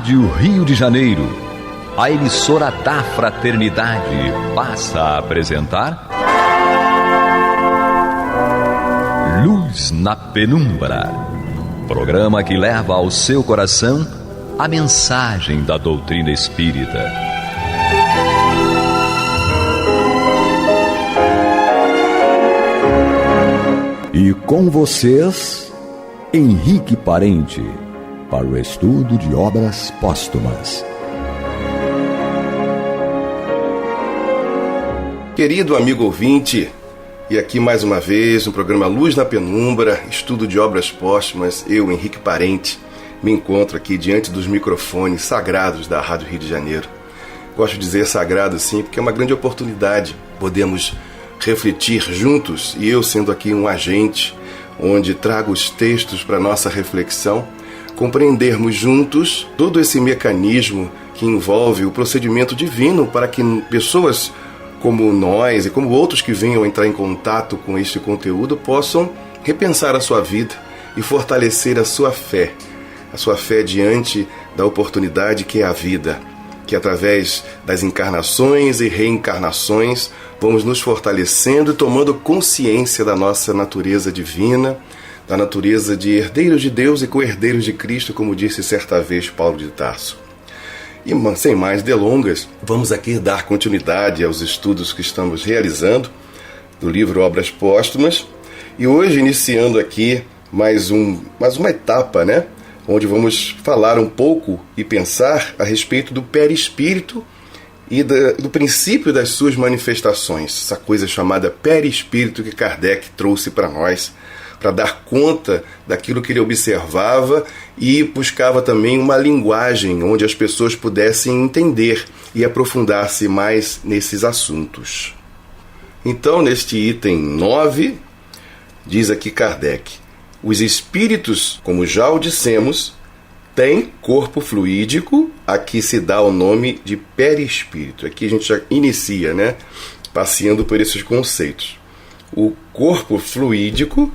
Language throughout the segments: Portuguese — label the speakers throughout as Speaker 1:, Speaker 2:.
Speaker 1: Rádio Rio de Janeiro, a emissora da Fraternidade, passa a apresentar Luz na Penumbra, programa que leva ao seu coração a mensagem da doutrina espírita.
Speaker 2: E com vocês, Henrique Parente, para o estudo de obras póstumas.
Speaker 3: Querido amigo ouvinte, e aqui mais uma vez no programa Luz na Penumbra, estudo de obras póstumas, eu, Henrique Parente, me encontro aqui diante dos microfones sagrados da Rádio Rio de Janeiro. Gosto de dizer sagrado sim, porque é uma grande oportunidade. Podemos refletir juntos, e eu sendo aqui um agente, onde trago os textos para nossa reflexão, compreendermos juntos todo esse mecanismo que envolve o procedimento divino para que pessoas como nós e como outros que venham entrar em contato com este conteúdo possam repensar a sua vida e fortalecer a sua fé diante da oportunidade que é a vida, que através das encarnações e reencarnações vamos nos fortalecendo e tomando consciência da nossa natureza divina, da natureza de herdeiros de Deus e co-herdeiros de Cristo, como disse certa vez Paulo de Tarso. E sem mais delongas, vamos aqui dar continuidade aos estudos que estamos realizando do livro Obras Póstumas, e hoje iniciando aqui mais uma etapa, né? Onde vamos falar um pouco e pensar a respeito do perispírito e do princípio das suas manifestações, essa coisa chamada perispírito que Kardec trouxe para nós, para dar conta daquilo que ele observava e buscava também uma linguagem onde as pessoas pudessem entender e aprofundar-se mais nesses assuntos. Então, neste item 9, diz aqui Kardec: os espíritos, como já o dissemos, têm corpo fluídico, a que se dá o nome de perispírito. Aqui a gente já inicia, né, passeando por esses conceitos. O corpo fluídico,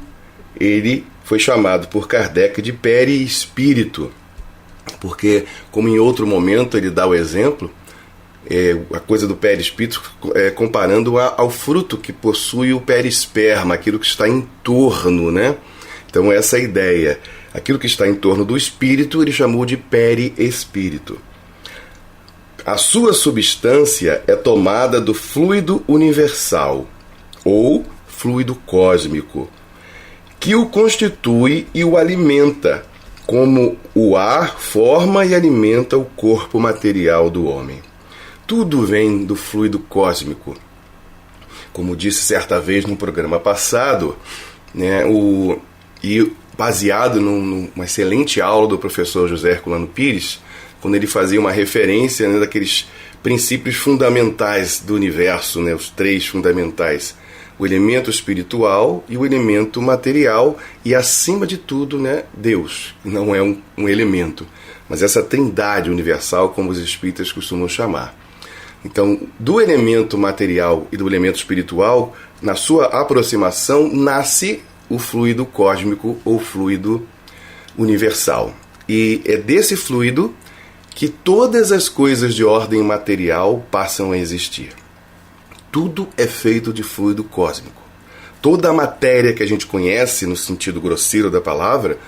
Speaker 3: ele foi chamado por Kardec de perispírito, porque, como em outro momento ele dá o exemplo, a coisa do perispírito, comparando ao fruto que possui o perisperma, aquilo que está em torno, né? Então essa é a ideia. Aquilo que está em torno do espírito, ele chamou de perispírito. A sua substância é tomada do fluido universal, ou fluido cósmico, que o constitui e o alimenta, como o ar forma e alimenta o corpo material do homem. Tudo vem do fluido cósmico. Como disse certa vez no programa passado, né, e baseado numa excelente aula do professor José Herculano Pires, quando ele fazia uma referência, né, daqueles princípios fundamentais do universo, né, os três fundamentais: o elemento espiritual e o elemento material e, acima de tudo, né, Deus, que não é um elemento, mas essa trindade universal, como os espíritas costumam chamar. Então, do elemento material e do elemento espiritual, na sua aproximação, nasce o fluido cósmico ou fluido universal. E é desse fluido que todas as coisas de ordem material passam a existir. Tudo é feito de fluido cósmico. Toda a matéria que a gente conhece, no sentido grosseiro da palavra,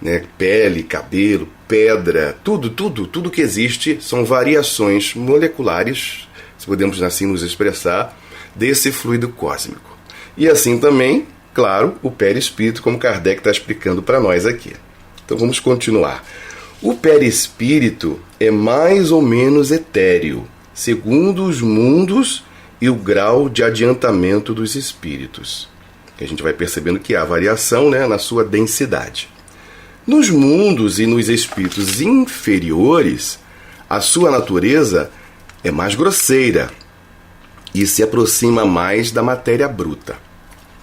Speaker 3: né, pele, cabelo, pedra, tudo que existe são variações moleculares, se podemos assim nos expressar, desse fluido cósmico. E assim também, claro, o perispírito, como Kardec está explicando para nós aqui. Então vamos continuar. O perispírito é mais ou menos etéreo, segundo os mundos e o grau de adiantamento dos espíritos. A gente vai percebendo que há variação, né, na sua densidade. Nos mundos e nos espíritos inferiores, a sua natureza é mais grosseira e se aproxima mais da matéria bruta.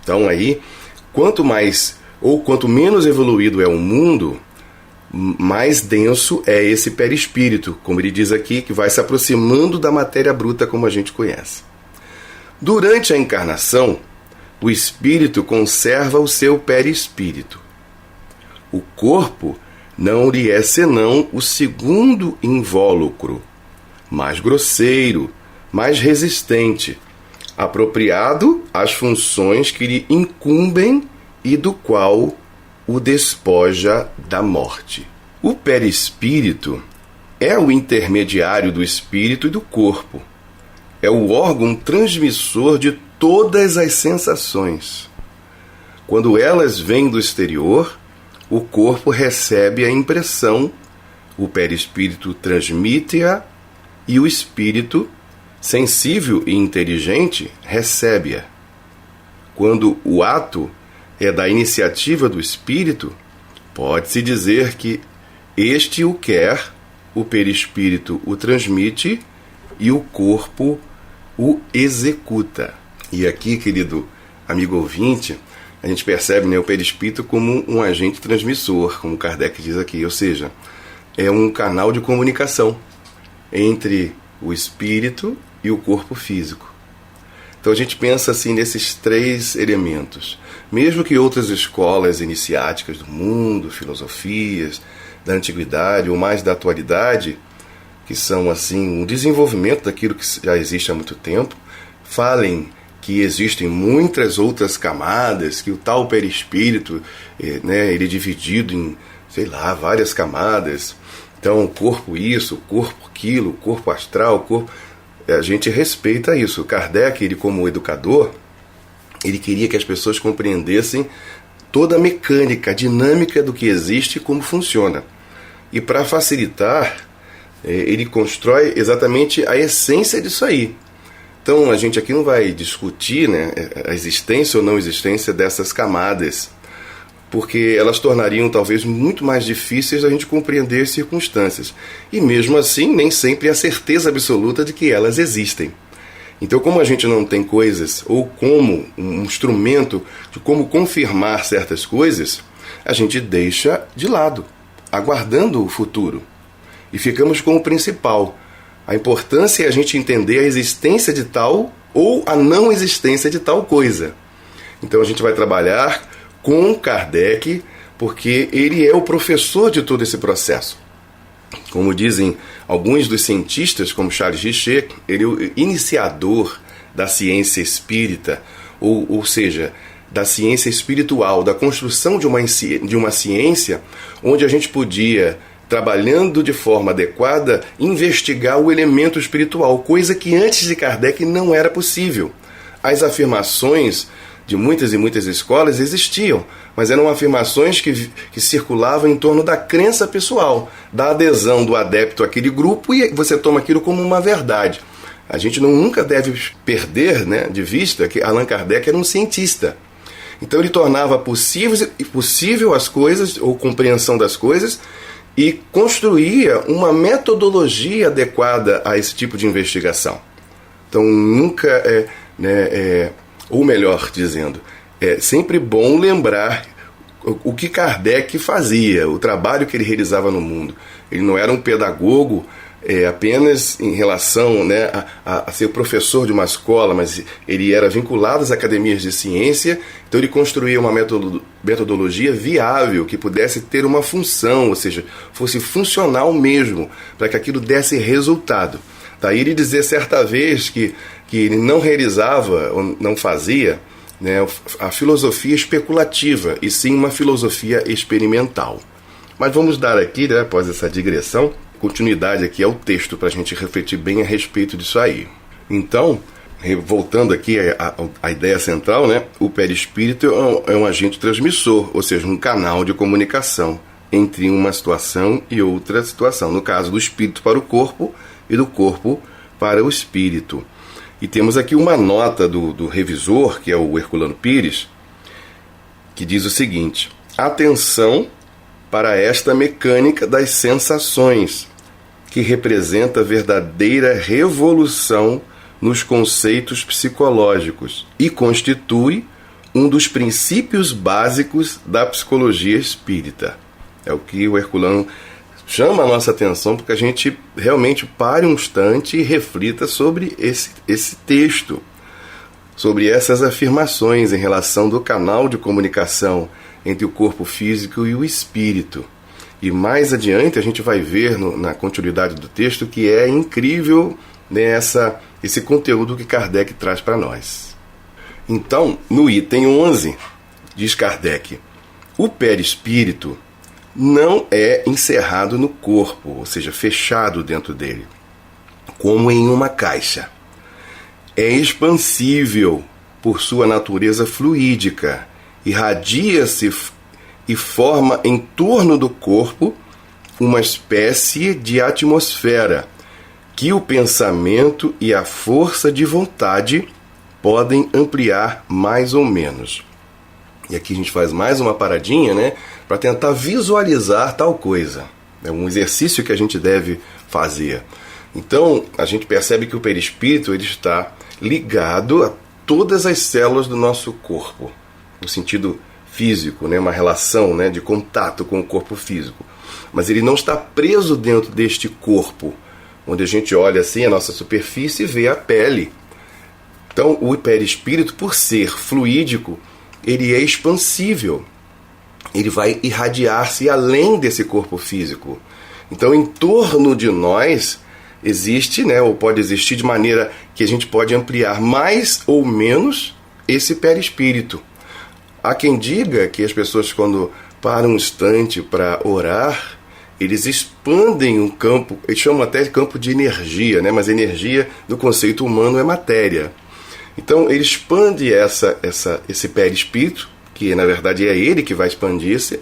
Speaker 3: Então aí, quanto menos evoluído é o mundo, mais denso é esse perispírito, como ele diz aqui, que vai se aproximando da matéria bruta como a gente conhece. Durante a encarnação, o espírito conserva o seu perispírito. O corpo não lhe é senão o segundo invólucro, mais grosseiro, mais resistente, apropriado às funções que lhe incumbem e do qual o despoja da morte. O perispírito é o intermediário do espírito e do corpo. É o órgão transmissor de todas as sensações. Quando elas vêm do exterior, o corpo recebe a impressão, o perispírito transmite-a e o espírito, sensível e inteligente, recebe-a. Quando o ato é da iniciativa do espírito, pode-se dizer que este o quer, o perispírito o transmite e o corpo o executa. E aqui, querido amigo ouvinte, a gente percebe, né, o perispírito como um agente transmissor, como Kardec diz aqui, ou seja, é um canal de comunicação entre o espírito e o corpo físico. Então a gente pensa assim nesses três elementos. Mesmo que outras escolas iniciáticas do mundo, filosofias da antiguidade ou mais da atualidade, que são assim um desenvolvimento daquilo que já existe há muito tempo, falem que existem muitas outras camadas, que o tal perispírito, ele é dividido em, várias camadas. Então, o corpo isso, o corpo aquilo, o corpo astral, o corpo... A gente respeita isso. Kardec, ele como educador, ele queria que as pessoas compreendessem toda a mecânica, a dinâmica do que existe e como funciona. E para facilitar, ele constrói exatamente a essência disso aí. Então, a gente aqui não vai discutir, né, a existência ou não existência dessas camadas, porque elas tornariam talvez muito mais difíceis a gente compreender as circunstâncias. E mesmo assim, nem sempre há certeza absoluta de que elas existem. Então, como a gente não tem coisas, ou como um instrumento de como confirmar certas coisas, a gente deixa de lado, aguardando o futuro. E ficamos com o principal. A importância é a gente entender a existência de tal ou a não existência de tal coisa. Então a gente vai trabalhar com Kardec, porque ele é o professor de todo esse processo. Como dizem alguns dos cientistas, como Charles Richer, ele é o iniciador da ciência espírita, ou seja, da ciência espiritual, da construção de uma ciência onde a gente podia, trabalhando de forma adequada, investigar o elemento espiritual, coisa que antes de Kardec não era possível. As afirmações de muitas e muitas escolas existiam, mas eram afirmações que circulavam em torno da crença pessoal, da adesão do adepto àquele grupo, e você toma aquilo como uma verdade. A gente nunca deve perder, né, de vista que Allan Kardec era um cientista. Então ele tornava possível as coisas, ou compreensão das coisas, e construía uma metodologia adequada a esse tipo de investigação. Então nunca ou melhor dizendo, é sempre bom lembrar o que Kardec fazia, o trabalho que ele realizava no mundo. Ele não era um pedagogo apenas em relação, né, a ser professor de uma escola, mas ele era vinculado às academias de ciência, então ele construía uma metodologia viável, que pudesse ter uma função, ou seja, fosse funcional mesmo, para que aquilo desse resultado. Daí ele dizer certa vez que ele não realizava, ou não fazia, né, a filosofia especulativa, e sim uma filosofia experimental. Mas vamos dar aqui, né, após essa digressão, continuidade aqui ao texto para a gente refletir bem a respeito disso aí. Então, voltando aqui à ideia central, né, o perispírito é um agente transmissor, ou seja, um canal de comunicação entre uma situação e outra situação. No caso do espírito para o corpo e do corpo para o espírito. E temos aqui uma nota do revisor, que é o Herculano Pires, que diz o seguinte: atenção para esta mecânica das sensações, que representa verdadeira revolução nos conceitos psicológicos e constitui um dos princípios básicos da psicologia espírita. É o que o Herculano chama a nossa atenção, porque a gente realmente pare um instante e reflita sobre esse texto, sobre essas afirmações em relação do canal de comunicação entre o corpo físico e o espírito. E mais adiante a gente vai ver na continuidade do texto que é incrível, né, esse conteúdo que Kardec traz para nós. Então, no item 11, diz Kardec, o perispírito não é encerrado no corpo, ou seja, fechado dentro dele, como em uma caixa. É expansível por sua natureza fluídica, irradia-se e forma em torno do corpo uma espécie de atmosfera que o pensamento e a força de vontade podem ampliar mais ou menos. E aqui a gente faz mais uma paradinha, né, para tentar visualizar tal coisa. É um exercício que a gente deve fazer. Então, a gente percebe que o perispírito ele está ligado a todas as células do nosso corpo, no sentido físico, né, uma relação, né, de contato com o corpo físico. Mas ele não está preso dentro deste corpo, onde a gente olha assim a nossa superfície e vê a pele. Então, o perispírito, por ser fluídico, ele é expansível. Ele vai irradiar-se além desse corpo físico. Então, em torno de nós existe, né, ou pode existir de maneira que a gente pode ampliar mais ou menos esse perispírito. Há quem diga que as pessoas, quando param um instante para orar, eles expandem um campo, eles chamam até de campo de energia, né? Mas energia, no conceito humano, é matéria. Então, ele expande esse perispírito, que na verdade é ele que vai expandir-se,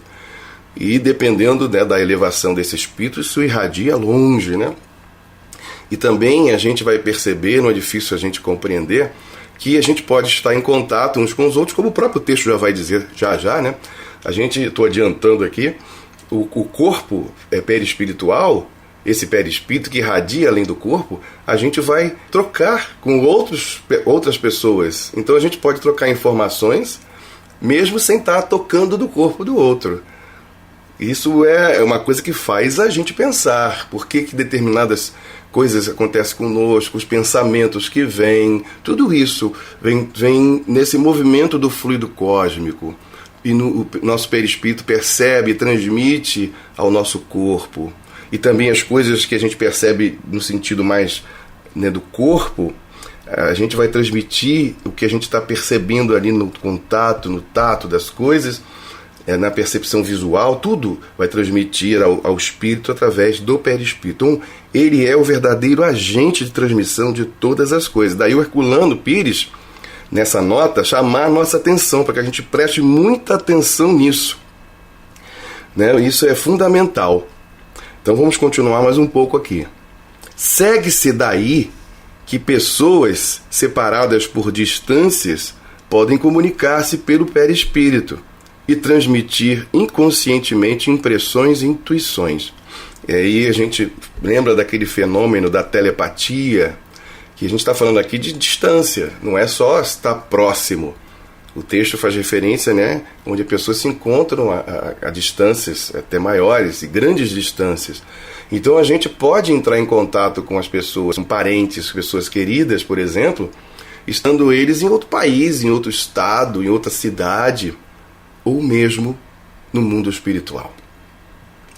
Speaker 3: e dependendo, né, da elevação desse espírito, isso irradia longe, né? E também a gente vai perceber, não é difícil a gente compreender, que a gente pode estar em contato uns com os outros, como o próprio texto já vai dizer já, né? Estou adiantando aqui, o corpo perispiritual, esse perispírito que irradia além do corpo, a gente vai trocar com outras pessoas. Então a gente pode trocar informações, mesmo sem estar tocando do corpo do outro. Isso é uma coisa que faz a gente pensar. Por que determinadas coisas acontecem conosco, os pensamentos que vêm, tudo isso vem nesse movimento do fluido cósmico. E o nosso perispírito percebe e transmite ao nosso corpo. E também as coisas que a gente percebe no sentido mais, né, do corpo, a gente vai transmitir o que a gente está percebendo ali no contato, no tato das coisas, na percepção visual, tudo vai transmitir ao espírito através do perispírito. Então, ele é o verdadeiro agente de transmissão de todas as coisas. Daí o Herculano Pires, nessa nota, chamar a nossa atenção, para que a gente preste muita atenção nisso. Né? Isso é fundamental. Então vamos continuar mais um pouco aqui. Segue-se daí que pessoas separadas por distâncias podem comunicar-se pelo perispírito e transmitir inconscientemente impressões e intuições. E aí a gente lembra daquele fenômeno da telepatia, que a gente está falando aqui de distância, não é só estar próximo. O texto faz referência, né, onde as pessoas se encontram a distâncias até maiores e grandes distâncias. Então a gente pode entrar em contato com as pessoas, com parentes, pessoas queridas, por exemplo, estando eles em outro país, em outro estado, em outra cidade, ou mesmo no mundo espiritual.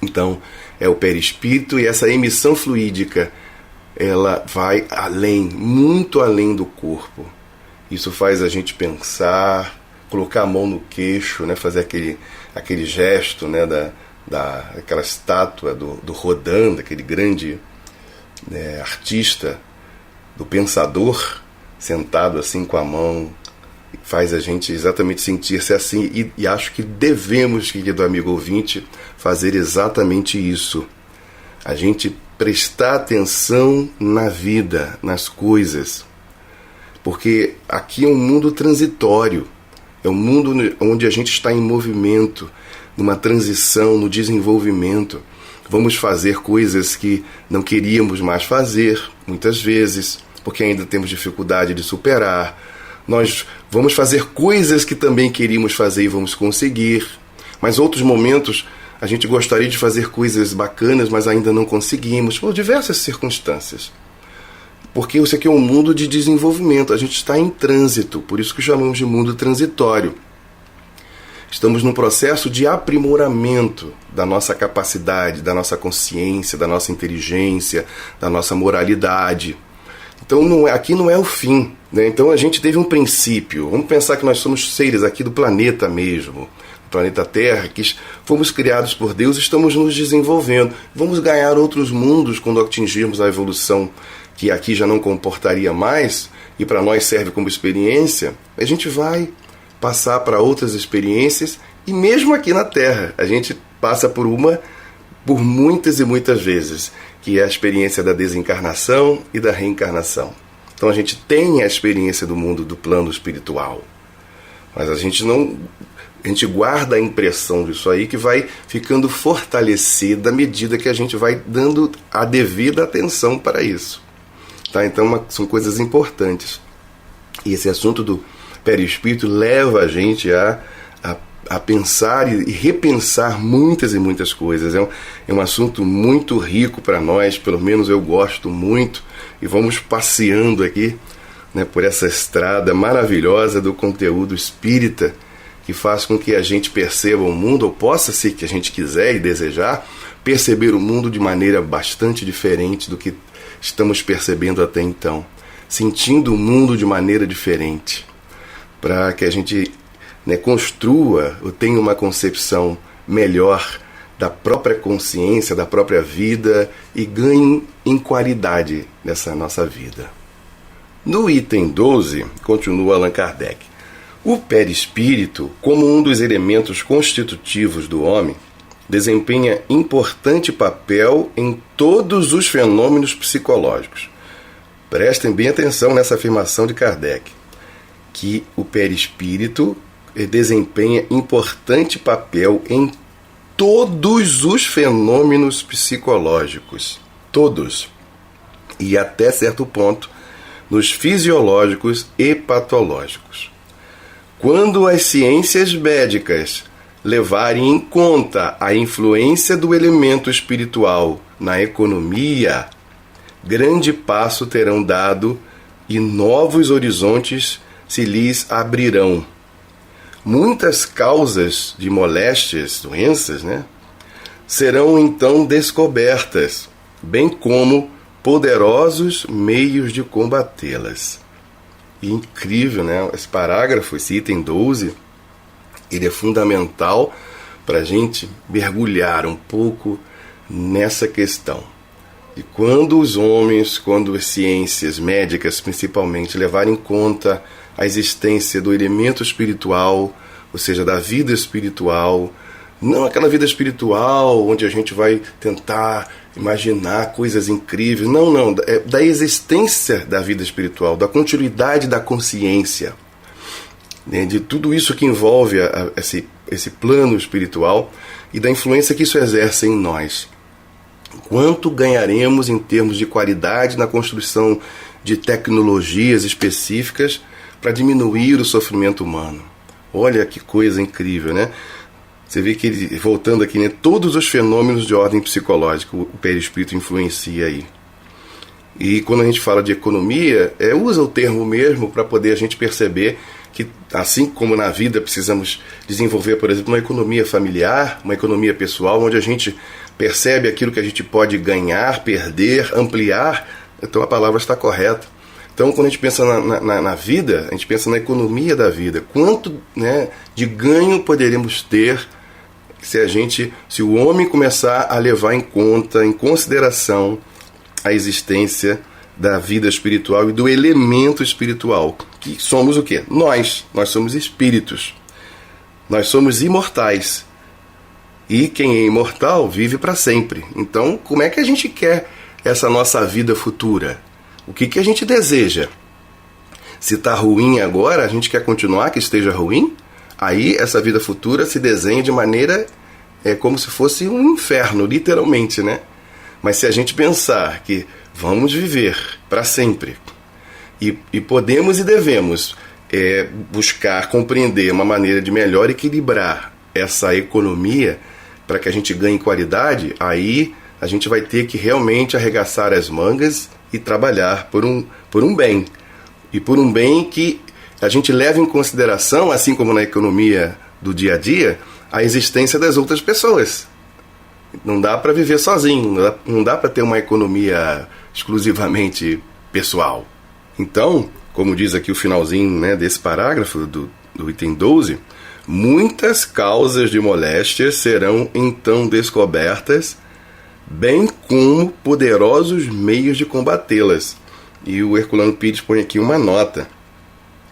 Speaker 3: Então, é o perispírito, e essa emissão fluídica, ela vai além, muito além do corpo. Isso faz a gente pensar, colocar a mão no queixo, né, fazer aquele gesto, né, daquela estátua do Rodin, daquele grande, né, artista, do pensador, sentado assim com a mão. Faz a gente exatamente sentir-se assim, e acho que devemos, querido amigo ouvinte, fazer exatamente isso. A gente prestar atenção na vida, nas coisas. Porque aqui é um mundo transitório, é um mundo onde a gente está em movimento, numa transição, no desenvolvimento. Vamos fazer coisas que não queríamos mais fazer, muitas vezes, porque ainda temos dificuldade de superar. Nós vamos fazer coisas que também queríamos fazer e vamos conseguir. Mas outros momentos a gente gostaria de fazer coisas bacanas, mas ainda não conseguimos, por diversas circunstâncias. Porque isso aqui é um mundo de desenvolvimento, a gente está em trânsito, por isso que chamamos de mundo transitório. Estamos num processo de aprimoramento da nossa capacidade, da nossa consciência, da nossa inteligência, da nossa moralidade. Então aqui não é o fim, né? Então a gente teve um princípio. Vamos pensar que nós somos seres aqui do planeta mesmo, do planeta Terra, que fomos criados por Deus e estamos nos desenvolvendo. Vamos ganhar outros mundos quando atingirmos a evolução que aqui já não comportaria mais e para nós serve como experiência. A gente vai passar para outras experiências e mesmo aqui na Terra a gente passa por muitas e muitas vezes, que é a experiência da desencarnação e da reencarnação. Então a gente tem a experiência do mundo do plano espiritual, mas a gente guarda a impressão disso aí, que vai ficando fortalecida à medida que a gente vai dando a devida atenção para isso. Tá? Então são coisas importantes. E esse assunto do perispírito leva a gente a pensar e repensar muitas e muitas coisas. É um assunto muito rico para nós, pelo menos eu gosto muito, e vamos passeando aqui, né, por essa estrada maravilhosa do conteúdo espírita, que faz com que a gente perceba o mundo, ou possa, se que a gente quiser e desejar, perceber o mundo de maneira bastante diferente do que estamos percebendo até então, sentindo o mundo de maneira diferente, para que a gente construa ou tenha uma concepção melhor da própria consciência, da própria vida e ganhe em qualidade nessa nossa vida. No item 12, continua Allan Kardec, o perispírito, como um dos elementos constitutivos do homem, desempenha importante papel em todos os fenômenos psicológicos. Prestem bem atenção nessa afirmação de Kardec, que o perispírito desempenha importante papel em todos os fenômenos psicológicos. Todos. E até certo ponto, nos fisiológicos e patológicos. Quando as ciências médicas levarem em conta a influência do elemento espiritual na economia, grande passo terão dado e novos horizontes se lhes abrirão. Muitas causas de moléstias, doenças, serão então descobertas, bem como poderosos meios de combatê-las. E incrível, esse parágrafo, esse item 12, ele é fundamental para a gente mergulhar um pouco nessa questão. E quando os homens, quando as ciências médicas principalmente levarem em conta a existência do elemento espiritual, ou seja, da vida espiritual, não aquela vida espiritual onde a gente vai tentar imaginar coisas incríveis, não, é da existência da vida espiritual, da continuidade da consciência, de tudo isso que envolve esse plano espiritual e da influência que isso exerce em nós. Quanto ganharemos em termos de qualidade na construção de tecnologias específicas para diminuir o sofrimento humano. Olha que coisa incrível, Você vê que, voltando aqui, todos os fenômenos de ordem psicológica o perispírito influencia aí. E quando a gente fala de economia, usa o termo mesmo para poder a gente perceber que, assim como na vida precisamos desenvolver, por exemplo, uma economia familiar, uma economia pessoal, onde a gente percebe aquilo que a gente pode ganhar, perder, ampliar, então a palavra está correta. Então, quando a gente pensa na vida, a gente pensa na economia da vida. Quanto de ganho poderemos ter se o homem começar a levar em conta, em consideração, a existência da vida espiritual e do elemento espiritual, que somos o quê? Nós somos espíritos. Nós somos imortais. E quem é imortal vive para sempre. Então, como é que a gente quer essa nossa vida futura? O que a gente deseja? Se está ruim agora, a gente quer continuar que esteja ruim? Aí essa vida futura se desenha de maneira como se fosse um inferno, literalmente, Mas se a gente pensar que vamos viver para sempre e podemos e devemos buscar compreender uma maneira de melhor equilibrar essa economia para que a gente ganhe qualidade, aí a gente vai ter que realmente arregaçar as mangas e trabalhar por um bem. E por um bem que a gente leva em consideração, assim como na economia do dia a dia, a existência das outras pessoas. Não dá para viver sozinho, não dá para ter uma economia exclusivamente pessoal. Então, como diz aqui o finalzinho, né, desse parágrafo do item 12, muitas causas de moléstias serão então descobertas, bem como poderosos meios de combatê-las. E o Herculano Pires põe aqui uma nota,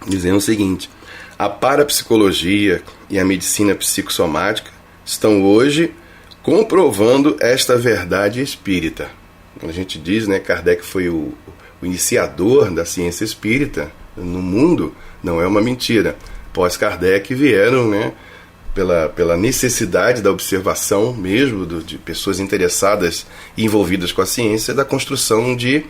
Speaker 3: dizendo o seguinte: a parapsicologia e a medicina psicossomática estão hoje comprovando esta verdade espírita. Quando a gente diz, né, Kardec foi o iniciador da ciência espírita no mundo, não é uma mentira. Pós-Kardec vieram, né, pela necessidade da observação mesmo de pessoas interessadas e envolvidas com a ciência, da construção de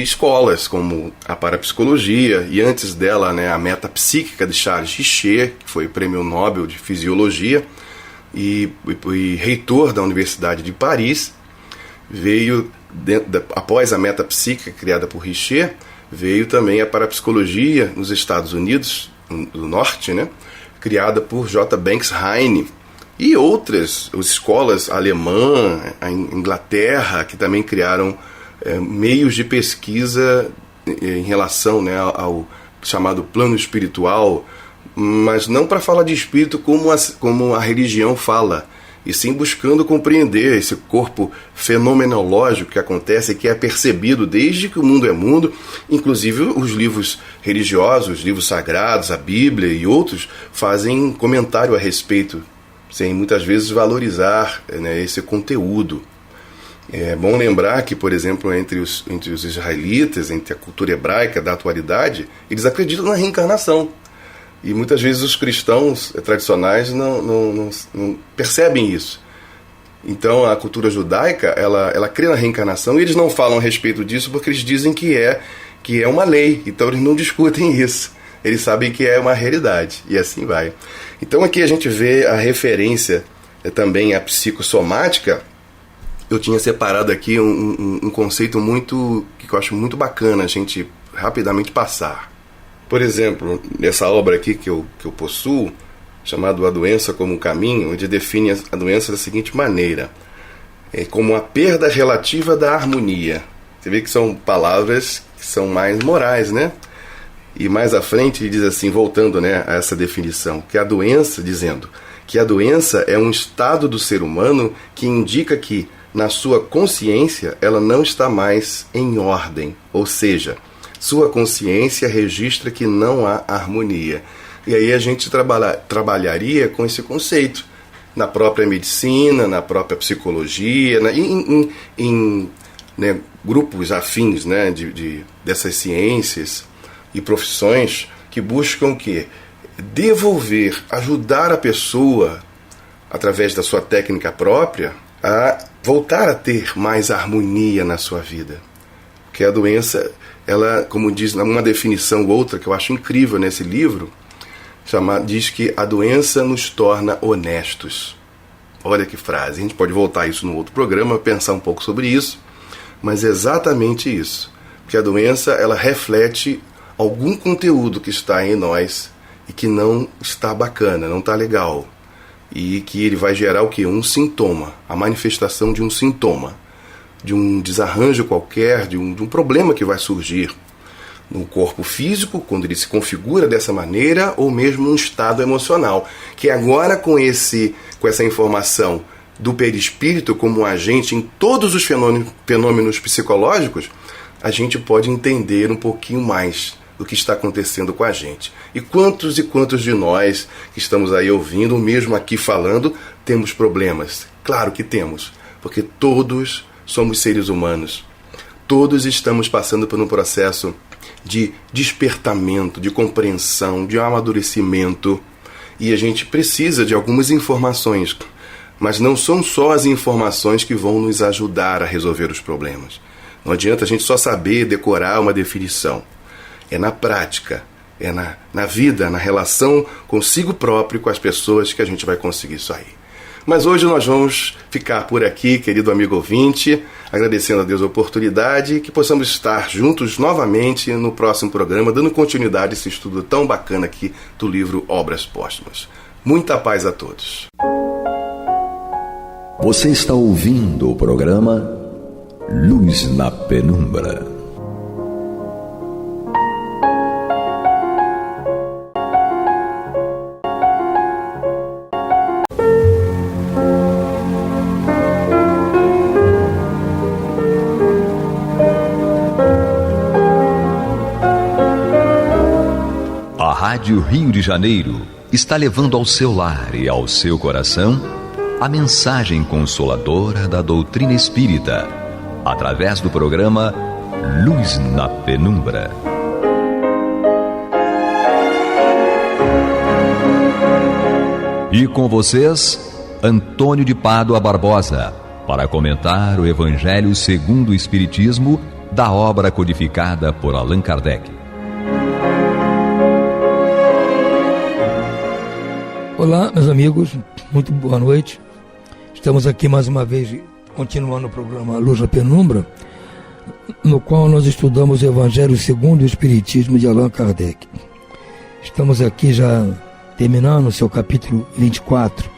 Speaker 3: escolas como a parapsicologia, e antes dela, né, a metapsíquica de Charles Richer, que foi prêmio Nobel de Fisiologia e reitor da Universidade de Paris. Veio, após a metapsíquica criada por Richer, veio também a parapsicologia nos Estados Unidos do Norte, né, criada por J. Banks Heine, e outras escolas alemã, a Inglaterra, que também criaram meios de pesquisa em relação, né, ao chamado plano espiritual, mas não para falar de espírito como a religião fala, e sim buscando compreender esse corpo fenomenológico que acontece e que é percebido desde que o mundo é mundo. Inclusive os livros religiosos, os livros sagrados, a Bíblia e outros fazem comentário a respeito, sem muitas vezes valorizar, né, esse conteúdo. É bom lembrar que, por exemplo, entre os israelitas, entre a cultura hebraica da atualidade, eles acreditam na reencarnação. E muitas vezes os cristãos tradicionais não percebem isso. Então a cultura judaica, ela crê na reencarnação, e eles não falam a respeito disso porque eles dizem que é uma lei. Então eles não discutem isso. Eles sabem que é uma realidade, e assim vai. Então aqui a gente vê a referência também à psicossomática. Eu tinha separado aqui um conceito que eu acho muito bacana a gente rapidamente passar. Por exemplo, nessa obra aqui que eu possuo, chamado A Doença como um Caminho, onde define a doença da seguinte maneira: como a perda relativa da harmonia. Você vê que são palavras que são mais morais, né? E mais à frente ele diz assim, voltando, né, a essa definição, que a doença é um estado do ser humano que indica que, na sua consciência, ela não está mais em ordem, ou seja, sua consciência registra que não há harmonia. E aí a gente trabalharia com esse conceito na própria medicina, na própria psicologia, em grupos afins, né, dessas ciências e profissões que buscam o quê? Devolver, ajudar a pessoa, através da sua técnica própria, a voltar a ter mais harmonia na sua vida. Porque a doença, ela, como diz numa definição outra que eu acho incrível nesse livro, diz que a doença nos torna honestos. Olha que frase, a gente pode voltar a isso no outro programa, pensar um pouco sobre isso, mas é exatamente isso. Porque a doença, ela reflete algum conteúdo que está em nós e que não está bacana, não está legal. E que ele vai gerar o quê? Um sintoma, a manifestação de um sintoma, de um desarranjo qualquer, de um problema que vai surgir no corpo físico, quando ele se configura dessa maneira, ou mesmo um estado emocional, que agora com essa informação do perispírito como um agente em todos os fenômenos psicológicos, a gente pode entender um pouquinho mais do que está acontecendo com a gente. E quantos de nós que estamos aí ouvindo, mesmo aqui falando, temos problemas? Claro que temos, porque todos somos seres humanos. Todos estamos passando por um processo de despertamento, de compreensão, de amadurecimento, e a gente precisa de algumas informações, mas não são só as informações que vão nos ajudar a resolver os problemas. Não adianta a gente só saber decorar uma definição. É na prática, é na vida, na relação consigo próprio e com as pessoas que a gente vai conseguir isso aí. Mas hoje nós vamos ficar por aqui, querido amigo ouvinte, agradecendo a Deus a oportunidade, que possamos estar juntos novamente no próximo programa, dando continuidade a esse estudo tão bacana aqui do livro Obras Póstumas. Muita paz a todos.
Speaker 2: Você está ouvindo o programa Luz na Penumbra.
Speaker 1: A Rádio Rio de Janeiro está levando ao seu lar e ao seu coração a mensagem consoladora da doutrina espírita, através do programa Luz na Penumbra. E com vocês, Antônio de Pádua Barbosa, para comentar o Evangelho segundo o Espiritismo, da obra codificada por Allan Kardec.
Speaker 4: Olá, meus amigos, muito boa noite. Estamos aqui mais uma vez, continuando o programa Luz na Penumbra, no qual nós estudamos o Evangelho segundo o Espiritismo de Allan Kardec. Estamos aqui já terminando o seu capítulo 24,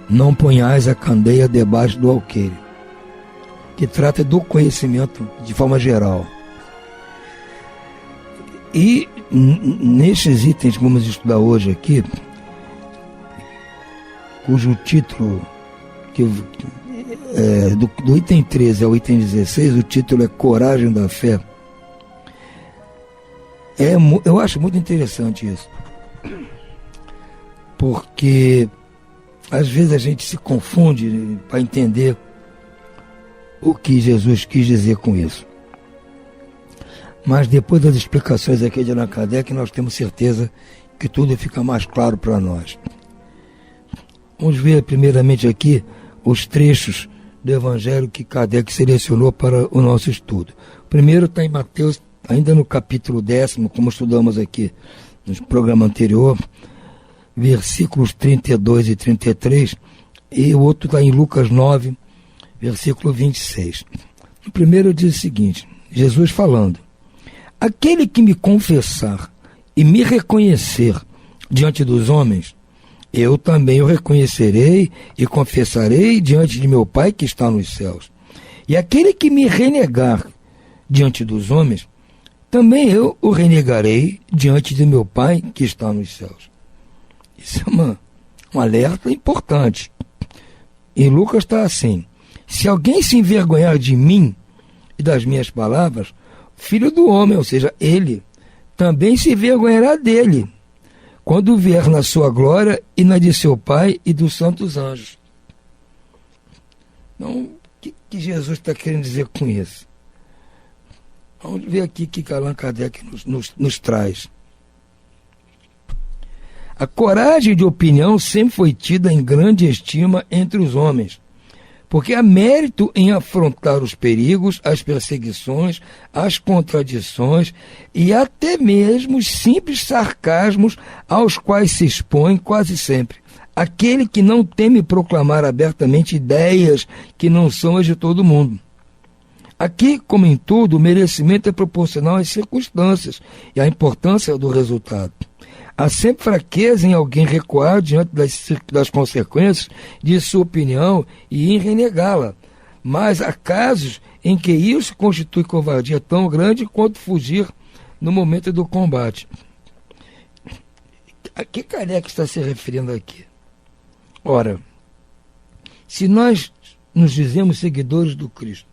Speaker 4: Não ponhais a candeia debaixo do alqueire, que trata do conhecimento de forma geral. E nestes itens que vamos estudar hoje aqui, cujo título, do item 13 ao item 16, o título é Coragem da Fé. Eu acho muito interessante isso, porque às vezes a gente se confunde para entender o que Jesus quis dizer com isso. Mas depois das explicações aqui de Allan Kardec, nós temos certeza que tudo fica mais claro para nós. Vamos ver primeiramente aqui os trechos do Evangelho que Kardec selecionou para o nosso estudo. O primeiro está em Mateus, ainda no capítulo 10, como estudamos aqui no programa anterior, versículos 32 e 33, e o outro está em Lucas 9, versículo 26. O primeiro diz o seguinte, Jesus falando: aquele que me confessar e me reconhecer diante dos homens, eu também o reconhecerei e confessarei diante de meu Pai que está nos céus. E aquele que me renegar diante dos homens, também eu o renegarei diante de meu Pai que está nos céus. Isso é um alerta importante. Em Lucas está assim: se alguém se envergonhar de mim e das minhas palavras, filho do homem, ou seja, ele, também se envergonhará dele, quando vier na sua glória e na de seu Pai e dos santos anjos. Então, o que Jesus está querendo dizer com isso? Vamos ver aqui o que Allan Kardec nos traz. A coragem de opinião sempre foi tida em grande estima entre os homens, porque há mérito em afrontar os perigos, as perseguições, as contradições e até mesmo os simples sarcasmos aos quais se expõe quase sempre aquele que não teme proclamar abertamente ideias que não são as de todo mundo. Aqui, como em tudo, o merecimento é proporcional às circunstâncias e à importância do resultado. Há sempre fraqueza em alguém recuar diante das consequências de sua opinião e em renegá-la. Mas há casos em que isso constitui covardia tão grande quanto fugir no momento do combate. A que Kardec está se referindo aqui? Ora, se nós nos dizemos seguidores do Cristo,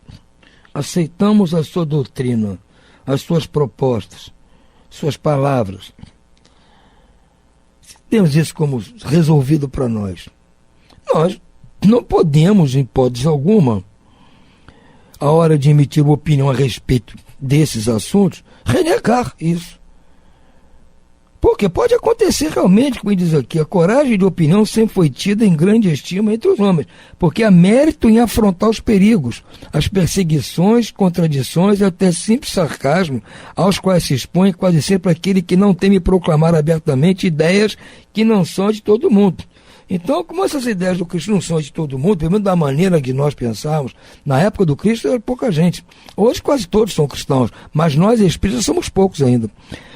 Speaker 4: aceitamos a sua doutrina, as suas propostas, suas palavras, temos isso como resolvido para nós, nós não podemos, em hipótese alguma, a hora de emitir uma opinião a respeito desses assuntos, renegar isso. Porque pode acontecer realmente, como diz aqui, a coragem de opinião sempre foi tida em grande estima entre os homens, porque há mérito em afrontar os perigos, as perseguições, contradições e até simples sarcasmo, aos quais se expõe quase sempre aquele que não teme proclamar abertamente ideias que não são de todo mundo. Então, como essas ideias do Cristo não são de todo mundo, pelo menos da maneira que nós pensávamos, na época do Cristo era pouca gente. Hoje quase todos são cristãos, mas nós espíritas somos poucos ainda.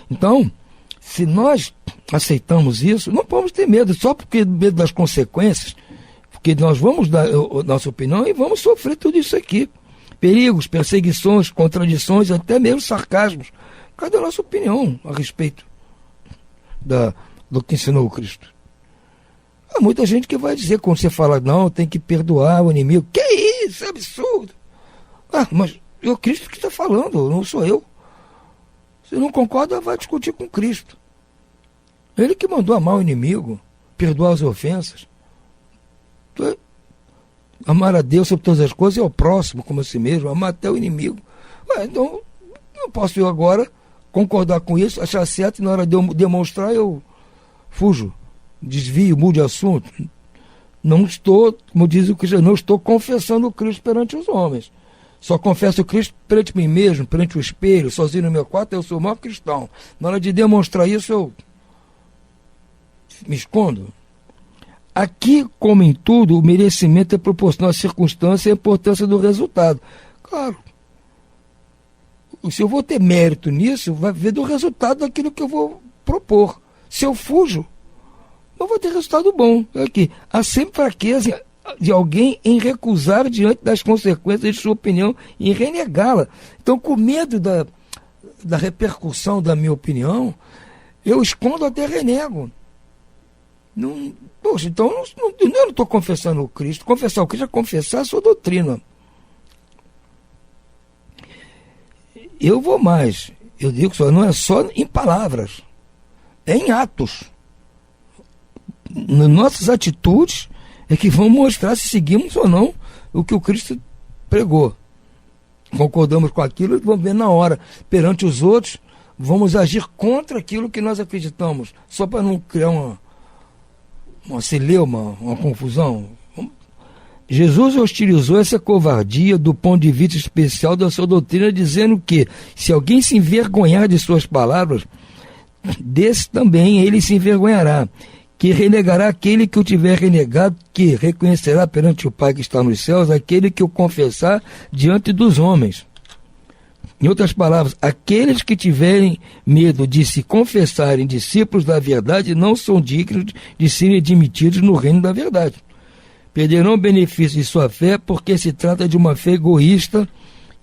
Speaker 4: Então, se nós aceitamos isso, não podemos ter medo, só porque medo das consequências, porque nós vamos dar a nossa opinião e vamos sofrer tudo isso aqui. Perigos, perseguições, contradições, até mesmo sarcasmos. Cadê a nossa opinião a respeito do que ensinou o Cristo? Há muita gente que vai dizer, quando você fala, não, tem que perdoar o inimigo. Que isso, é absurdo. Mas é o Cristo que está falando, não sou eu. Se não concorda, vai discutir com Cristo. Ele que mandou amar o inimigo, perdoar as ofensas. Amar a Deus sobre todas as coisas e ao próximo como a si mesmo, amar até o inimigo. Então, não posso eu agora concordar com isso, achar certo, e na hora de eu demonstrar eu fujo, desvio, mudo de assunto. Não estou, como diz o Cristo, não estou confessando o Cristo perante os homens. Só confesso o Cristo perante mim mesmo, perante o espelho, sozinho no meu quarto, eu sou o maior cristão. Na hora de demonstrar isso, eu me escondo. Aqui, como em tudo, o merecimento é proporcional à circunstância e à importância do resultado. Claro. Se eu vou ter mérito nisso, vai ver do resultado daquilo que eu vou propor. Se eu fujo, não vou ter resultado bom. Aqui, há sempre fraqueza de alguém em recusar diante das consequências de sua opinião e em renegá-la. Então, com medo da repercussão da minha opinião, eu escondo até renego. Poxa, então eu não estou confessando o Cristo. Confessar o Cristo é confessar a sua doutrina. Eu vou mais. Eu digo que não é só em palavras, é em atos. Nas nossas atitudes é que vão mostrar se seguimos ou não o que o Cristo pregou. Concordamos com aquilo e vamos ver na hora. Perante os outros, vamos agir contra aquilo que nós acreditamos, só para não criar uma celeuma, uma confusão. Jesus hostilizou essa covardia do ponto de vista especial da sua doutrina, dizendo que, se alguém se envergonhar de suas palavras, desse também ele se envergonhará, que renegará aquele que o tiver renegado, que reconhecerá perante o Pai que está nos céus aquele que o confessar diante dos homens. Em outras palavras, aqueles que tiverem medo de se confessarem discípulos da verdade não são dignos de serem admitidos no reino da verdade. Perderão o benefício de sua fé porque se trata de uma fé egoísta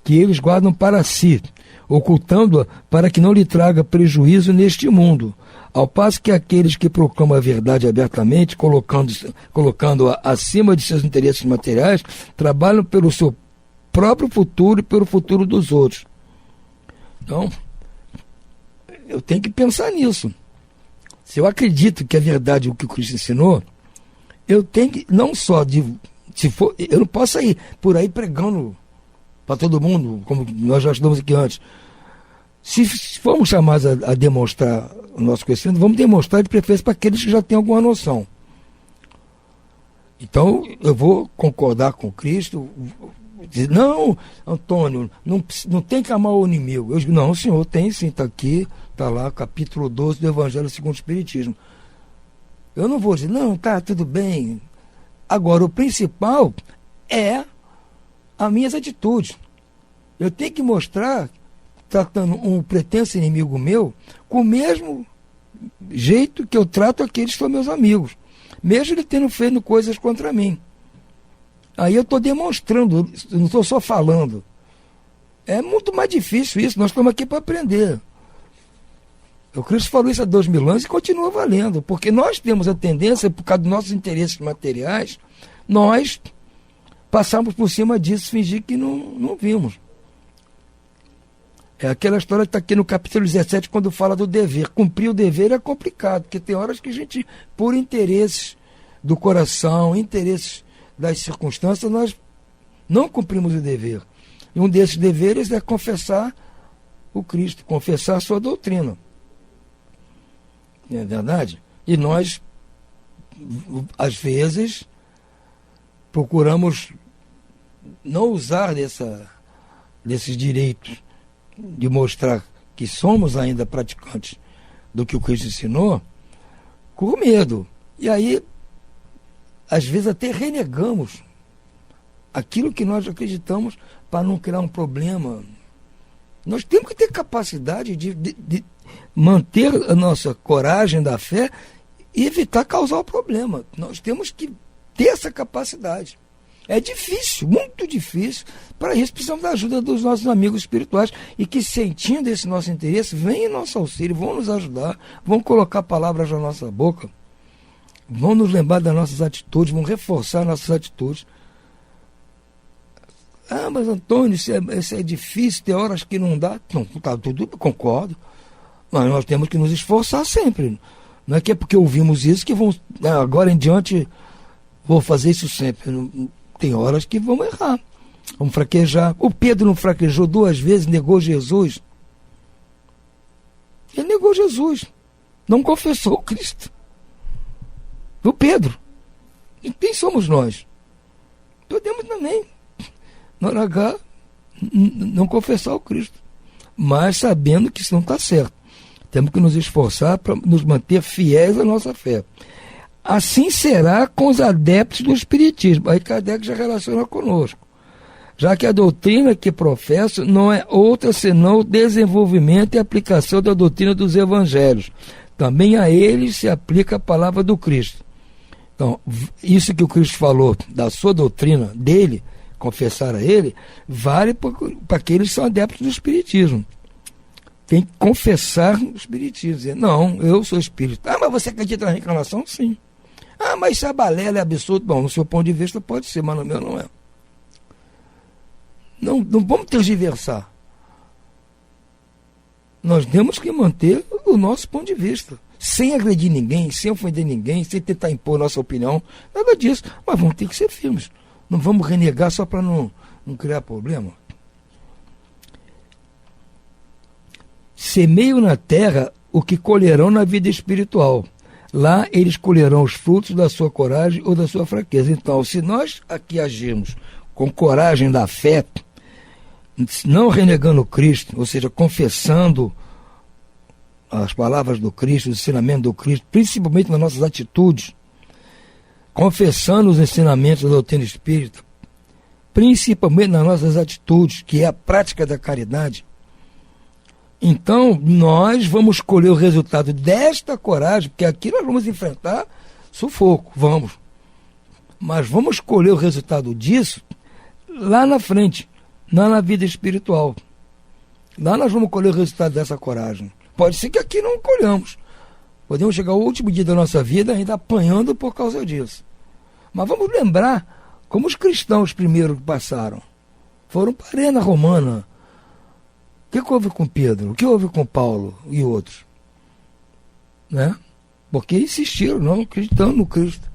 Speaker 4: que eles guardam para si, ocultando-a para que não lhe traga prejuízo neste mundo. Ao passo que aqueles que proclamam a verdade abertamente, colocando-a acima de seus interesses materiais, trabalham pelo seu próprio futuro e pelo futuro dos outros. Então, eu tenho que pensar nisso. Se eu acredito que é verdade o que o Cristo ensinou, eu tenho que, não só eu não posso sair por aí pregando para todo mundo, como nós já estudamos aqui antes. Se formos chamados a demonstrar o nosso conhecimento, vamos demonstrar de preferência para aqueles que já têm alguma noção. Então, eu vou concordar com Cristo, dizer, não, Antônio, não tem que amar o inimigo. Eu digo, não, senhor, tem sim, está aqui, está lá, capítulo 12 do Evangelho segundo o Espiritismo. Eu não vou dizer, não, tá, tudo bem. Agora, o principal é as minhas atitudes. Eu tenho que mostrar, tratando um pretenso inimigo meu, com o mesmo jeito que eu trato aqueles que são meus amigos, mesmo ele tendo feito coisas contra mim. Aí eu estou demonstrando, não estou só falando. É muito mais difícil isso, nós estamos aqui para aprender. O Cristo falou isso há 2000 anos e continua valendo, porque nós temos a tendência, por causa dos nossos interesses materiais, nós passamos por cima disso, fingir que não vimos. É aquela história que está aqui no capítulo 17, quando fala do dever. Cumprir o dever é complicado, porque tem horas que a gente, por interesses do coração, interesses das circunstâncias, nós não cumprimos o dever. E um desses deveres é confessar o Cristo, confessar a sua doutrina. não é verdade? E nós, às vezes, procuramos não usar desses direitos de mostrar que somos ainda praticantes do que o Cristo ensinou, com medo. E aí, às vezes, até renegamos aquilo que nós acreditamos para não criar um problema. Nós temos que ter capacidade de manter a nossa coragem da fé e evitar causar o problema. Nós temos que ter essa capacidade. É difícil, muito difícil. Para isso precisamos da ajuda dos nossos amigos espirituais e que, sentindo esse nosso interesse, venham em nosso auxílio, vão nos ajudar, vão colocar palavras na nossa boca, vão nos lembrar das nossas atitudes, vão reforçar nossas atitudes. Ah, mas Antônio, isso é difícil, tem horas que não dá. Não, tá tudo, concordo. Mas nós temos que nos esforçar sempre. Não é que é porque ouvimos isso que vamos, agora em diante, vou fazer isso sempre. Não, tem horas que vamos errar, vamos fraquejar. O Pedro não fraquejou 2 vezes, negou Jesus. Ele negou Jesus, não confessou o Cristo. O Pedro. E quem somos nós? Podemos também, na hora H, não confessar o Cristo, mas sabendo que isso não está certo. Temos que nos esforçar para nos manter fiéis à nossa fé. Assim será com os adeptos do Espiritismo. Aí Kardec já relaciona conosco. Já que a doutrina que professo não é outra senão o desenvolvimento e aplicação da doutrina dos evangelhos. Também a eles se aplica a palavra do Cristo. Então, isso que o Cristo falou da sua doutrina, dele, confessar a ele, vale para aqueles que são adeptos do Espiritismo. Tem que confessar o Espiritismo. Dizer, não, eu sou espírita. Ah, mas você acredita na reencarnação? Sim. Ah, mas isso é balela, é absurdo. Bom, no seu ponto de vista pode ser, mas no meu não é. Não vamos tergiversar. Nós temos que manter o nosso ponto de vista. Sem agredir ninguém, sem ofender ninguém, sem tentar impor nossa opinião. Nada disso. Mas vamos ter que ser firmes. Não vamos renegar só para não criar problema. Semeio na terra o que colherão na vida espiritual. Lá eles colherão os frutos da sua coragem ou da sua fraqueza. Então, se nós aqui agirmos com coragem da fé, não renegando Cristo, ou seja, confessando as palavras do Cristo, o ensinamento do Cristo, principalmente nas nossas atitudes, confessando os ensinamentos da doutrina espírita, principalmente nas nossas atitudes, que é a prática da caridade, então nós vamos colher o resultado desta coragem, porque aqui nós vamos enfrentar sufoco, vamos. Mas vamos colher o resultado disso lá na frente, lá na vida espiritual. Lá nós vamos colher o resultado dessa coragem. Pode ser que aqui não colhamos. Podemos chegar ao último dia da nossa vida ainda apanhando por causa disso. Mas vamos lembrar como os cristãos primeiros que passaram. Foram para a arena romana. O que houve com Pedro? O que houve com Paulo e outros? Né? Porque insistiram, não acreditando no Cristo.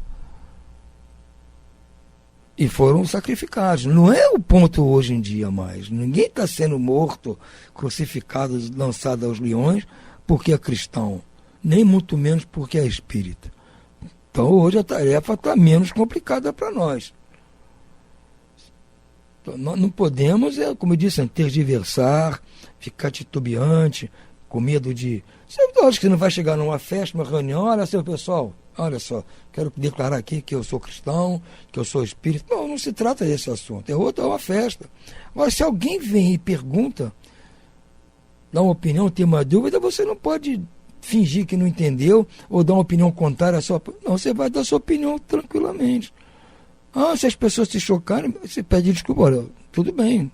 Speaker 4: E foram sacrificados. Não é o ponto hoje em dia mais. Ninguém está sendo morto, crucificado, lançado aos leões porque é cristão. Nem muito menos porque é espírita. Então hoje a tarefa está menos complicada para nós. Então, nós não podemos, como eu disse, tergiversar, ficar titubeante, com medo de... Você acha que você não vai chegar numa festa, numa reunião, olha, seu pessoal, olha só, quero declarar aqui que eu sou cristão, que eu sou espírita. Não, não se trata desse assunto, é uma festa. Agora, se alguém vem e pergunta, dá uma opinião, tem uma dúvida, você não pode fingir que não entendeu, ou dar uma opinião contrária à sua... Não, você vai dar sua opinião tranquilamente. Ah, se as pessoas se chocarem, você pede desculpa, olha, tudo bem.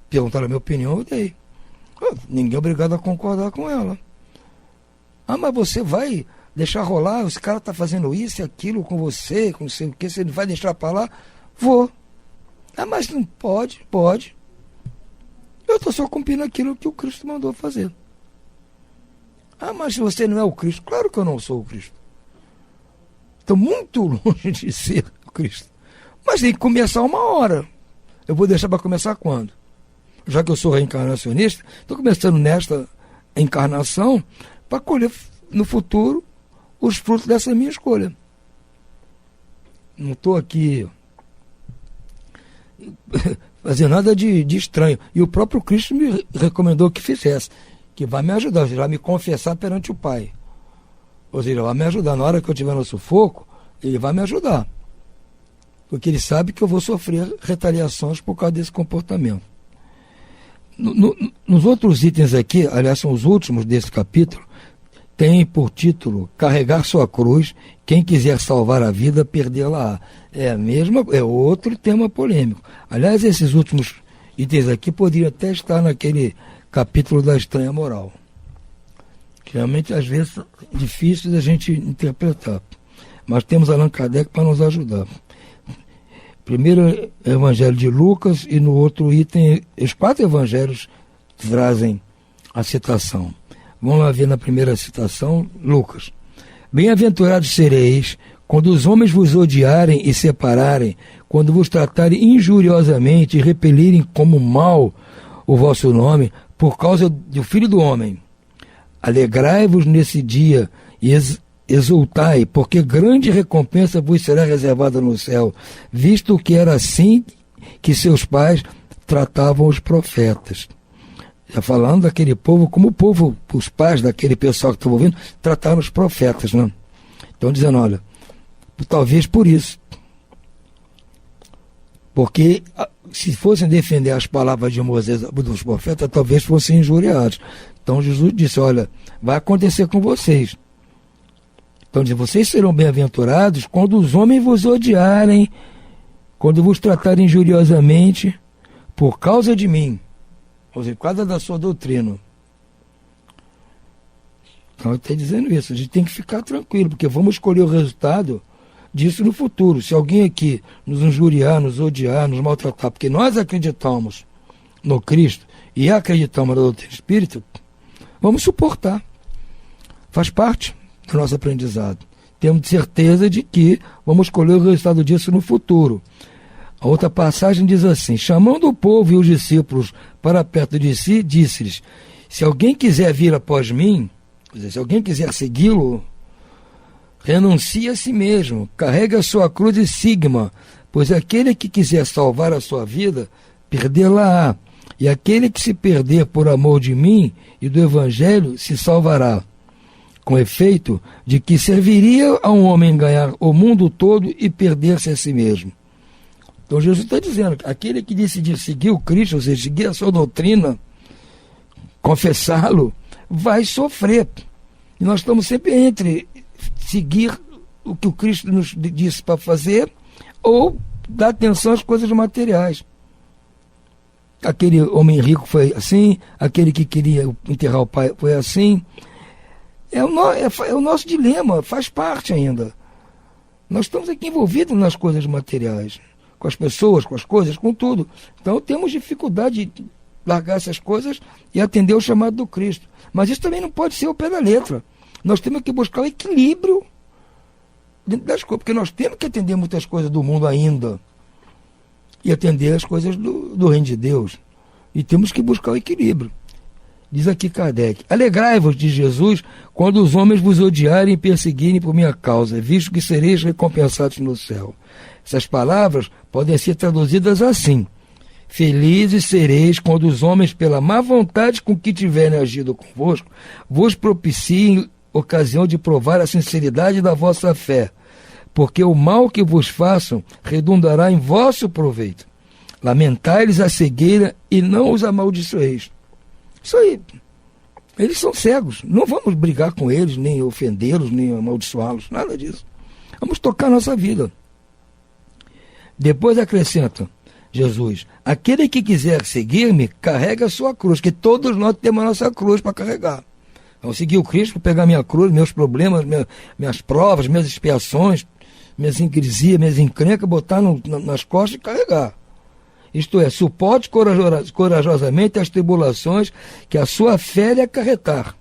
Speaker 4: Perguntaram a minha opinião, eu dei. Ninguém é obrigado a concordar com ela. Ah, mas você vai deixar rolar, esse cara está fazendo isso e aquilo com você, com não sei o que, você não vai deixar para lá? Vou. Ah, mas não pode, pode. Eu estou só cumprindo aquilo que o Cristo mandou fazer. Ah, mas você não é o Cristo. Claro que eu não sou o Cristo. Estou muito longe de ser o Cristo. Mas tem que começar uma hora. Eu vou deixar para começar quando? Já que eu sou reencarnacionista, estou começando nesta encarnação para colher no futuro os frutos dessa minha escolha. Não estou aqui fazendo nada de estranho. E o próprio Cristo me recomendou que fizesse, que vai me ajudar, ou seja, vai me confessar perante o Pai. Ou seja, vai me ajudar. Na hora que eu estiver no sufoco, ele vai me ajudar. Porque ele sabe que eu vou sofrer retaliações por causa desse comportamento. Nos outros itens aqui, aliás, são os últimos desse capítulo, tem por título: carregar sua cruz, quem quiser salvar a vida, perdê-la-á. É outro tema polêmico. Aliás, esses últimos itens aqui poderiam até estar naquele capítulo da estranha moral. Que realmente, às vezes, é difícil da gente interpretar. Mas temos Allan Kardec para nos ajudar. Primeiro Evangelho de Lucas, e no outro item, os 4 evangelhos trazem a citação. Vamos lá ver na primeira citação, Lucas. Bem-aventurados sereis quando os homens vos odiarem e separarem, quando vos tratarem injuriosamente e repelirem como mal o vosso nome, por causa do Filho do Homem. Alegrai-vos nesse dia e exultai, porque grande recompensa vos será reservada no céu, visto que era assim que seus pais tratavam os profetas. Já falando daquele povo, como o povo, os pais daquele pessoal que estava ouvindo, trataram os profetas, né? Então dizendo, olha, talvez por isso. Porque se fossem defender as palavras de Moisés, dos profetas, talvez fossem injuriados. Então Jesus disse, olha, vai acontecer com vocês. Então diz, vocês serão bem-aventurados quando os homens vos odiarem, quando vos tratarem injuriosamente, por causa de mim. Ou seja, por causa da sua doutrina. Então ele está dizendo isso. A gente tem que ficar tranquilo, porque vamos escolher o resultado disso no futuro. Se alguém aqui nos injuriar, nos odiar, nos maltratar, porque nós acreditamos no Cristo e acreditamos na doutrina espírita, vamos suportar. Faz parte do nosso aprendizado. Temos certeza de que vamos escolher o resultado disso no futuro. A outra passagem diz assim: chamando o povo e os discípulos para perto de si, disse-lhes: se alguém quiser vir após mim, quer dizer, se alguém quiser segui-lo, renuncie a si mesmo, carregue a sua cruz e siga-me, pois aquele que quiser salvar a sua vida, perdê-la-á, e aquele que se perder por amor de mim e do Evangelho se salvará. Com efeito, de que serviria a um homem ganhar o mundo todo e perder-se a si mesmo. Então Jesus está dizendo que aquele que decidir seguir o Cristo, ou seja, seguir a sua doutrina, confessá-lo, vai sofrer. E nós estamos sempre entre seguir o que o Cristo nos disse para fazer ou dar atenção às coisas materiais. Aquele homem rico foi assim, aquele que queria enterrar o pai foi assim. É o nosso dilema, faz parte ainda. Nós estamos aqui envolvidos nas coisas materiais, com as pessoas, com as coisas, com tudo. Então temos dificuldade de largar essas coisas e atender o chamado do Cristo. Mas isso também não pode ser ao pé da letra. Nós temos que buscar o equilíbrio dentro das coisas, porque nós temos que atender muitas coisas do mundo ainda e atender as coisas do reino de Deus. E temos que buscar o equilíbrio. Diz aqui Kardec: alegrai-vos de Jesus quando os homens vos odiarem e perseguirem por minha causa, visto que sereis recompensados no céu. Essas palavras podem ser traduzidas assim: felizes sereis quando os homens, pela má vontade com que tiverem agido convosco, vos propiciem ocasião de provar a sinceridade da vossa fé, porque o mal que vos façam redundará em vosso proveito. Lamentai-lhes a cegueira e não os amaldiçoeis. Isso aí. Eles são cegos. Não vamos brigar com eles, nem ofendê-los, nem amaldiçoá-los, nada disso. Vamos tocar a nossa vida. Depois acrescenta Jesus: aquele que quiser seguir-me, carrega a sua cruz, que todos nós temos a nossa cruz para carregar. Vamos seguir o Cristo para pegar minha cruz, meus problemas, minhas provas, minhas expiações, minhas ingresias, minhas encrencas, botar nas costas e carregar. Isto é, suporte corajosamente as tribulações que a sua fé lhe acarretar.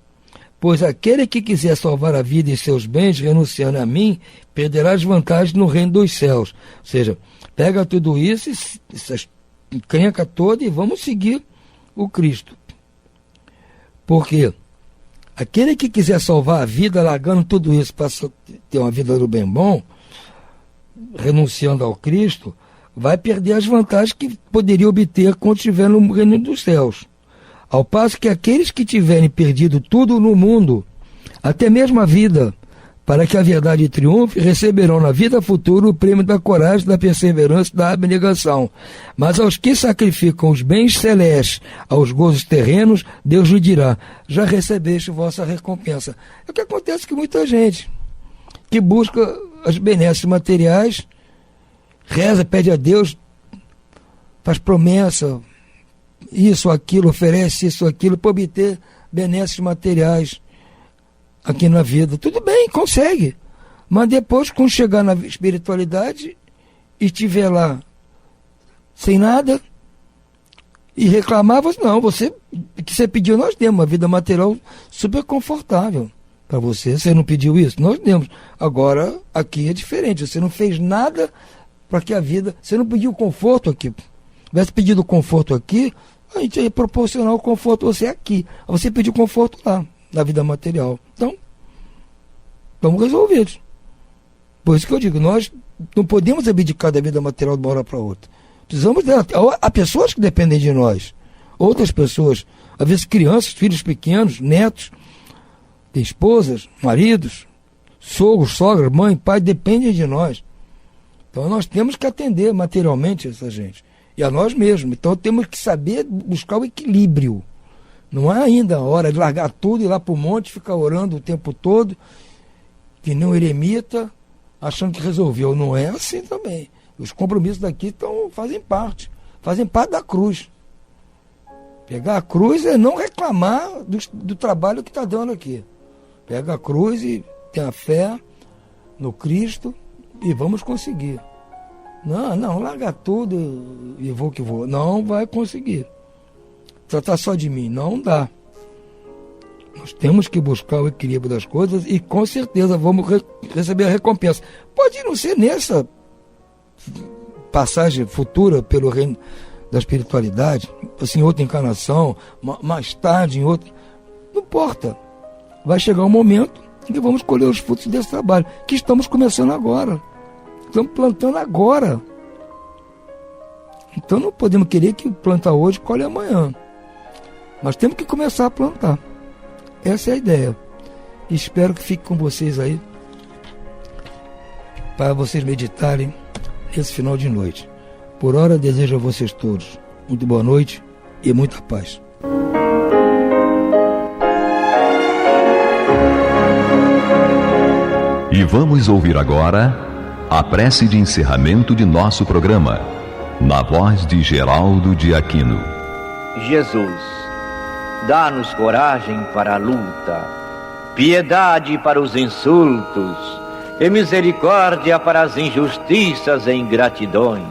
Speaker 4: Pois aquele que quiser salvar a vida e seus bens, renunciando a mim, perderá as vantagens no reino dos céus. Ou seja, pega tudo isso, essa encrenca toda, e vamos seguir o Cristo. Por quê? Aquele que quiser salvar a vida, largando tudo isso para ter uma vida do bem bom, renunciando ao Cristo, vai perder as vantagens que poderia obter quando estiver no reino dos céus. Ao passo que aqueles que tiverem perdido tudo no mundo, até mesmo a vida, para que a verdade triunfe, receberão na vida futura o prêmio da coragem, da perseverança e da abnegação. Mas aos que sacrificam os bens celestes aos gozos terrenos, Deus lhe dirá: já recebeste vossa recompensa. É o que acontece com muita gente que busca as benesses materiais, reza, pede a Deus, faz promessa, isso, aquilo, oferece isso, aquilo, para obter benesses materiais aqui na vida. Tudo bem, consegue. Mas depois, quando chegar na espiritualidade e estiver lá sem nada e reclamar, você pediu, nós demos uma vida material super confortável para você. Você não pediu isso? Nós demos. Agora, aqui é diferente. Você não fez nada para que a vida... Você não pediu conforto aqui. Se tivesse pedido conforto aqui, a gente ia proporcionar o conforto a você aqui. Você pediu conforto lá, na vida material. Então, estamos resolvidos. Por isso que eu digo, nós não podemos abdicar da vida material de uma hora para outra. Precisamos dela. Há pessoas que dependem de nós. Outras pessoas, às vezes crianças, filhos pequenos, netos, esposas, maridos, sogros, sogras, mãe, pai, dependem de nós. Então nós temos que atender materialmente essa gente. E a nós mesmos. Então temos que saber buscar o equilíbrio. Não é ainda a hora de largar tudo e ir lá para o monte, ficar orando o tempo todo, que nem um eremita, achando que resolveu. Não é assim também. Os compromissos daqui fazem parte da cruz. Pegar a cruz é não reclamar do trabalho que está dando aqui. Pega a cruz e tem a fé no Cristo e vamos conseguir. Não, larga tudo e vou que vou. Não vai conseguir. Tratar só de mim, não dá. Nós temos que buscar o equilíbrio das coisas e com certeza vamos receber a recompensa. Pode não ser nessa passagem futura pelo reino da espiritualidade, assim, em outra encarnação, mais tarde, em outra. Não importa. Vai chegar um momento em que vamos colher os frutos desse trabalho, que estamos começando agora. Estamos plantando agora. Então não podemos querer que planta hoje colhe amanhã. Mas temos que começar a plantar. Essa é a ideia. Espero que fique com vocês aí, para vocês meditarem esse final de noite. Por hora, desejo a vocês todos muito boa noite e muita paz.
Speaker 1: E vamos ouvir agora a prece de encerramento de nosso programa, na voz de Geraldo de Aquino.
Speaker 5: Jesus, dá-nos coragem para a luta, piedade para os insultos e misericórdia para as injustiças e ingratidões.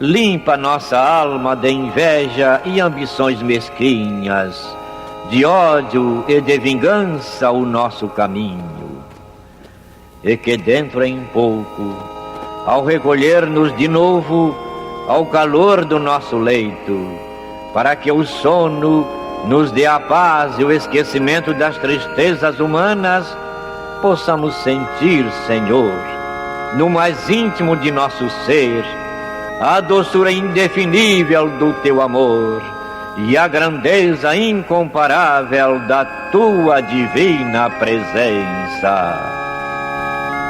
Speaker 5: Limpa nossa alma de inveja e ambições mesquinhas, de ódio e de vingança o nosso caminho. E que dentro em pouco, ao recolher-nos de novo ao calor do nosso leito, para que o sono nos dê a paz e o esquecimento das tristezas humanas, possamos sentir, Senhor, no mais íntimo de nosso ser, a doçura indefinível do Teu amor e a grandeza incomparável da Tua divina presença.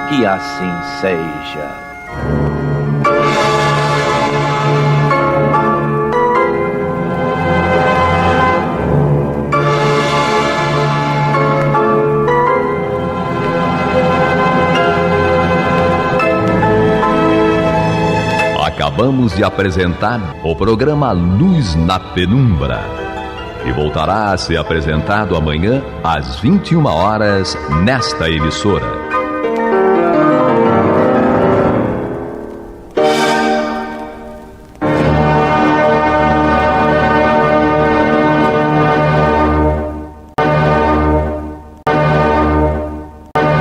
Speaker 5: Que assim seja.
Speaker 1: Acabamos de apresentar o programa Luz na Penumbra, que voltará a ser apresentado amanhã às 21 horas nesta emissora.